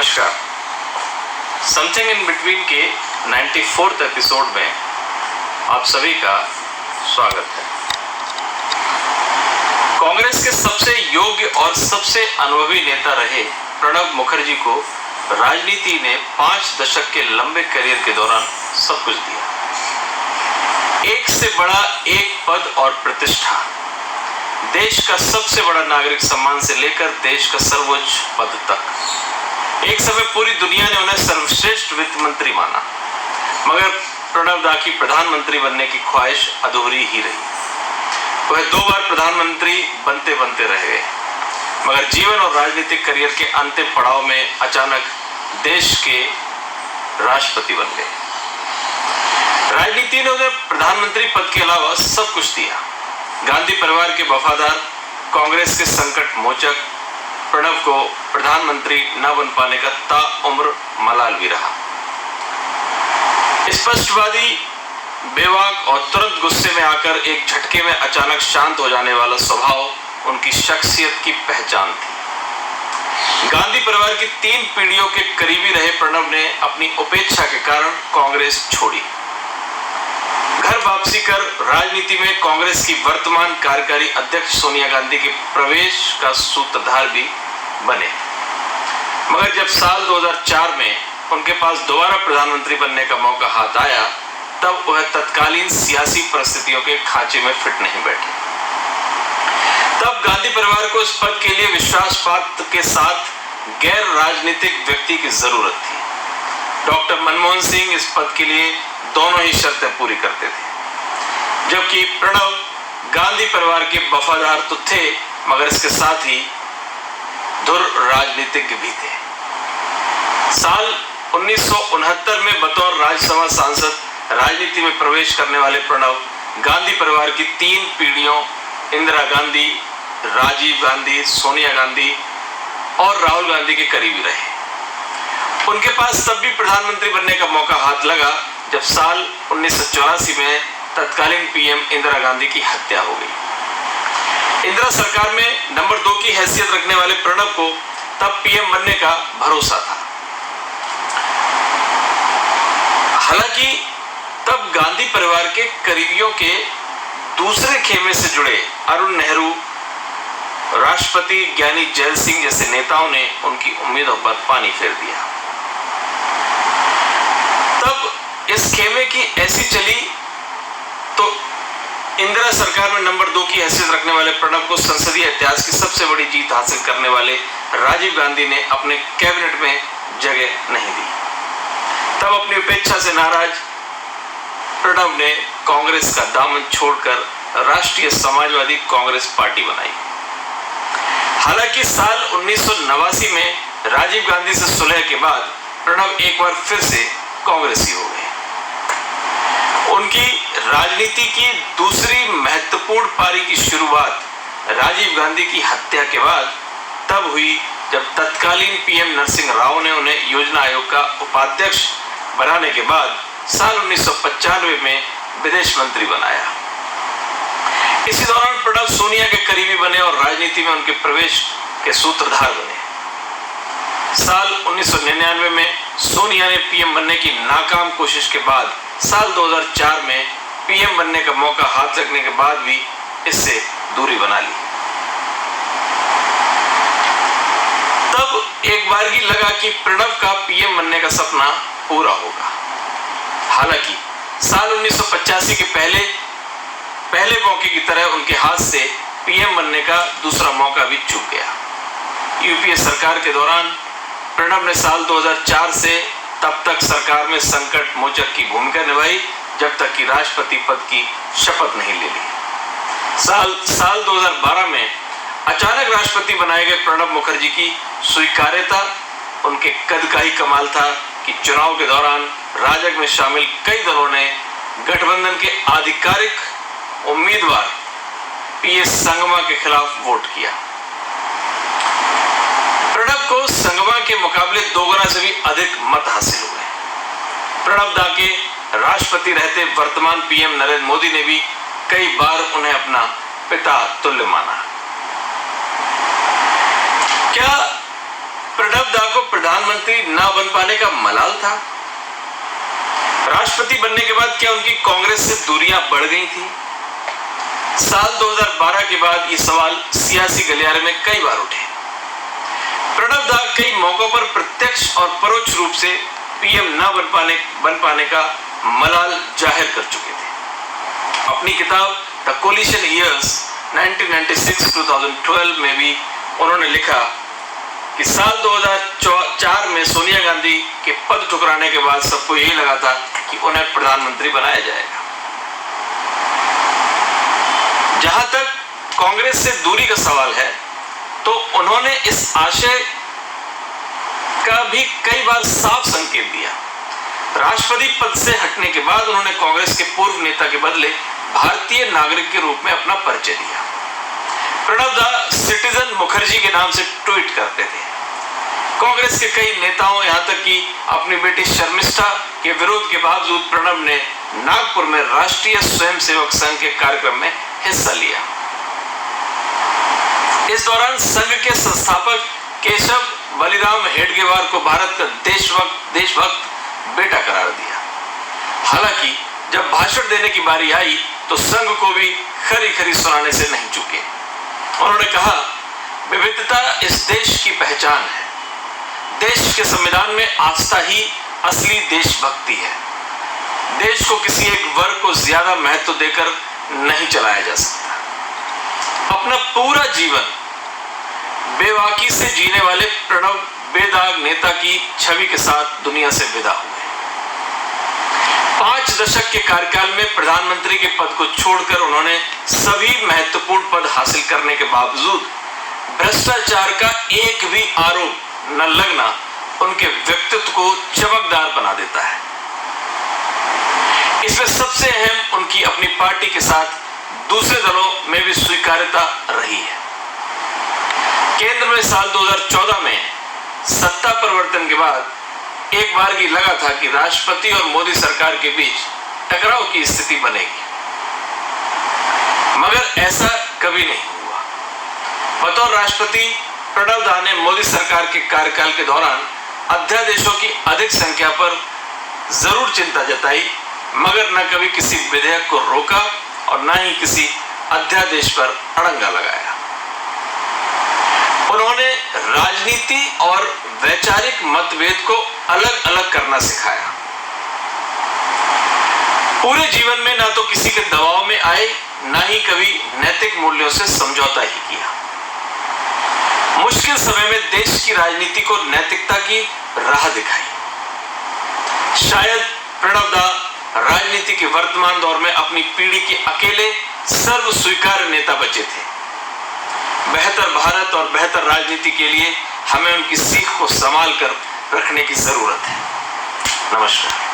नमस्कार। Something in between के 94th episode में आप सभी का स्वागत है। कांग्रेस के सबसे योग्य और सबसे अनुभवी नेता रहे प्रणब मुखर्जी को राजनीति ने 5 दशक के लंबे करियर के दौरान सब कुछ दिया। एक से बड़ा एक पद और प्रतिष्ठा, देश का सबसे बड़ा नागरिक सम्मान से लेकर देश का सर्वोच्च पद तक। एक समय पूरी दुनिया ने उन्हें सर्वश्रेष्ठ वित्त मंत्री माना, मगर प्रणब दा की प्रधानमंत्री बनने की ख्वाहिश अधूरी ही रही। वह 2 बार प्रधानमंत्री बनते बनते रह गए, मगर जीवन और राजनीतिक करियर के अंतिम पड़ाव में अचानक देश के राष्ट्रपति बन गए। राजनीति ने उन्हें प्रधानमंत्री पद के अलावा सब कुछ दिया। गांधी परिवार के वफादार, कांग्रेस के संकट मोचक प्रणब को प्रधानमंत्री न बन पाने का ताउम्र मलाल भी रहा। स्पष्टवादी, बेबाक और तुरंत गुस्से में आकर एक झटके में अचानक शांत हो जाने वाला स्वभाव उनकी शख्सियत की पहचान थी। गांधी परिवार की 3 पीढ़ियों के करीबी रहे प्रणब ने अपनी उपेक्षा के कारण कांग्रेस छोड़ी। घर वापसी कर राजनीति में कांग्रेस की वर्तमान कार्यकारी अध्यक्ष सोनिया गांधी के प्रवेश का सूत्रधार भी बने। मगर जब साल 2004 में उनके पास दोबारा प्रधानमंत्री बनने का मौका हाथ आया, तब वह तत्कालीन सियासी परिस्थितियों के खांचे में फिट नहीं बैठे। तब गांधी परिवार को इस पद के लिए विश्वासपात्र के साथ गैर राजनीतिक व्यक्ति की जरूरत थी। डॉक्टर मनमोहन सिंह इस पद के लिए दोनों ही शर्तें पूरी करते थे, जबकि प्रणब गांधी परिवार के वफादार तो थे, मगर इसके साथ ही धुर राजनीतिज्ञ भी थे। साल 1969 में बतौर राज्यसभा सांसद राजनीति में प्रवेश करने वाले प्रणब गांधी परिवार की 3 पीढ़ियों इंदिरा गांधी, राजीव गांधी, सोनिया गांधी और राहुल गांधी के करीबी रहे। उनके पास तब भी प्रधानमंत्री बनने का मौका हाथ लगा जब साल 1984 में तत्कालीन पीएम इंदिरा गांधी की हत्या हो गई। इंदिरा सरकार में नंबर 2 की हैसियत रखने वाले प्रणब को तब पीएम बनने का भरोसा था। हालांकि तब गांधी परिवार के करीबियों के दूसरे खेमे से जुड़े अरुण नेहरू, राष्ट्रपति ज्ञानी जैल सिंह जैसे नेताओं ने उनकी उम्मीदों पर पानी फेर दिया। तब इस खेमे की ऐसी चली तो इंदिरा सरकार में नंबर 2 की हैसियत रखने वाले प्रणब को संसदीय इतिहास की सबसे बड़ी जीत हासिल करने वाले राजीव गांधी ने अपने कैबिनेट में जगह नहीं दी। तब अपनी उपेक्षा से नाराज प्रणब ने कांग्रेस का दामन छोड़कर राष्ट्रीय समाजवादी कांग्रेस पार्टी बनाई। हालांकि साल 1989 में राजीव गांधी से सुलह के बाद प्रणब एक बार फिर से कांग्रेसी हो गए। उनकी राजनीति की दूसरी महत्वपूर्ण पारी की शुरुआत राजीव गांधी की हत्या के बाद तब हुई जब तत्कालीन पीएम नरसिंह राव ने उन्हें योजना आयोग का उपाध्यक्ष बनाने के बाद साल 1995 में विदेश मंत्री बनाया। इसी दौरान प्रणब सोनिया के करीबी बने और राजनीति में उनके प्रवेश के सूत्रधार बने। साल 1999 में सोनिया ने पीएम बनने की नाकाम कोशिश के बाद साल 2004 में पीएम बनने का मौका हाथ रखने के बाद भी इससे दूरी बना ली। तब एक बार ही लगा कि प्रणब का पीएम बनने का सपना पूरा होगा। हालांकि साल 1985 के पहले मौके की तरह उनके हाथ से पीएम बनने का दूसरा मौका भी चूक गया। यूपीए सरकार के दौरान प्रणब ने साल 2004 से तब तक सरकार में संकट मोचक की भूमिका निभाई जब तक कि राष्ट्रपति पद की शपथ नहीं ले ली। साल 2012 में अचानक राष्ट्रपति बनाए गए प्रणब मुखर्जी की स्वीकार्यता उनके कद का ही कमाल था कि चुनाव के दौरान राजग में शामिल कई दलों ने गठबंधन के आधिकारिक उम्मीदवार पीएस संगमा के खिलाफ वोट किया। प्रणब को संगमा के मुकाबले 2 गुना से भी अधिक मत हासिल हुए। प्रणब दा के राष्ट्रपति रहते वर्तमान पीएम नरेंद्र मोदी ने भी कई बार उन्हें अपना पिता तुल्य माना। क्या प्रणब दा को प्रधानमंत्री न बन पाने का मलाल था? राष्ट्रपति बनने के बाद क्या उनकी कांग्रेस से दूरियां बढ़ गई थी? साल 2012 के बाद ये सवाल सियासी गलियारे में कई बार उठे। प्रणब दा कई मौकों पर प्रत्यक्ष और परोक्ष रूप से पीएम न बन पाने का मलाल जाहिर कर चुके थे। अपनी किताब द कोलिशन ईयर्स 1996-2012 में भी उन्होंने लिखा कि साल 2004 में सोनिया गांधी के पद ठुकराने के बाद सबको यही लगा था कि उन्हें प्रधानमंत्री बनाया जाएगा। जहां तक कांग्रेस से दूरी का सवाल है, तो उन्होंने इस आशय का भी कई बार साफ संकेत दिया। राष्ट्रपति पद से हटने के बाद उन्होंने कांग्रेस के पूर्व नेता के बदले भारतीय नागरिक के रूप में अपना परिचय दिया। प्रणब दा सिटीजन मुखर्जी के नाम से ट्वीट करते थे। कांग्रेस के कई नेताओं, यहां तक कि अपनी बेटी शर्मिष्ठा के विरोध के बावजूद प्रणब ने नागपुर में राष्ट्रीय स्वयंसेवक संघ के कार्यक्रम में हिस्सा लिया। इस दौरान संघ के संस्थापक केशव बलिराम हेडगेवार को भारत का देशभक्त बेटा करार दिया। हालांकि जब भाषण देने की बारी आई तो संघ को भी खरी खरी सुनाने से नहीं चूके। उन्होंने कहा, विविधता इस देश की पहचान है। देश के संविधान में आस्था ही असली देशभक्ति है। देश को किसी एक वर्ग को ज्यादा महत्व देकर नहीं चलाया जा सकता। अपना पूरा जीवन बेबाकी से जीने वाले प्रणब बेदाग नेता की छवि के साथ दुनिया से विदा हुए। 5 दशक के कार्यकाल में प्रधानमंत्री के पद को छोड़कर उन्होंने सभी महत्वपूर्ण पद हासिल करने के बावजूद भ्रष्टाचार का एक भी आरोप न लगना उनके व्यक्तित्व को चमकदार बना देता है। इसमें सबसे अहम उनकी अपनी पार्टी के साथ दूसरे दलों में भी स्वीकार्यता रही है। केंद्र में साल 2014 में सत्ता परिवर्तन के बाद एक बार की लगा था कि राष्ट्रपति और मोदी सरकार के बीच टकराव की स्थिति बनेगी, मगर ऐसा कभी नहीं हुआ। बतौर राष्ट्रपति प्रणब दा ने मोदी सरकार के कार्यकाल के दौरान अध्यादेशों की अधिक संख्या पर जरूर चिंता जताई, मगर न कभी किसी विधेयक को रोका और न ही किसी अध्यादेश पर अड़ंगा लगाया। उन्होंने राजनीति और वैचारिक मतभेद को अलग अलग करना सिखाया। पूरे जीवन में ना तो किसी के दबाव में आए, ना ही कभी नैतिक मूल्यों से समझौता ही किया। मुश्किल समय में देश की राजनीति को नैतिकता की राह दिखाई। शायद प्रणब दा राजनीति के वर्तमान दौर में अपनी पीढ़ी के अकेले सर्व स्वीकार्य नेता बचे थे। बेहतर भारत और बेहतर राजनीति के लिए हमें उनकी सीख को संभाल कर रखने की जरूरत है। नमस्कार।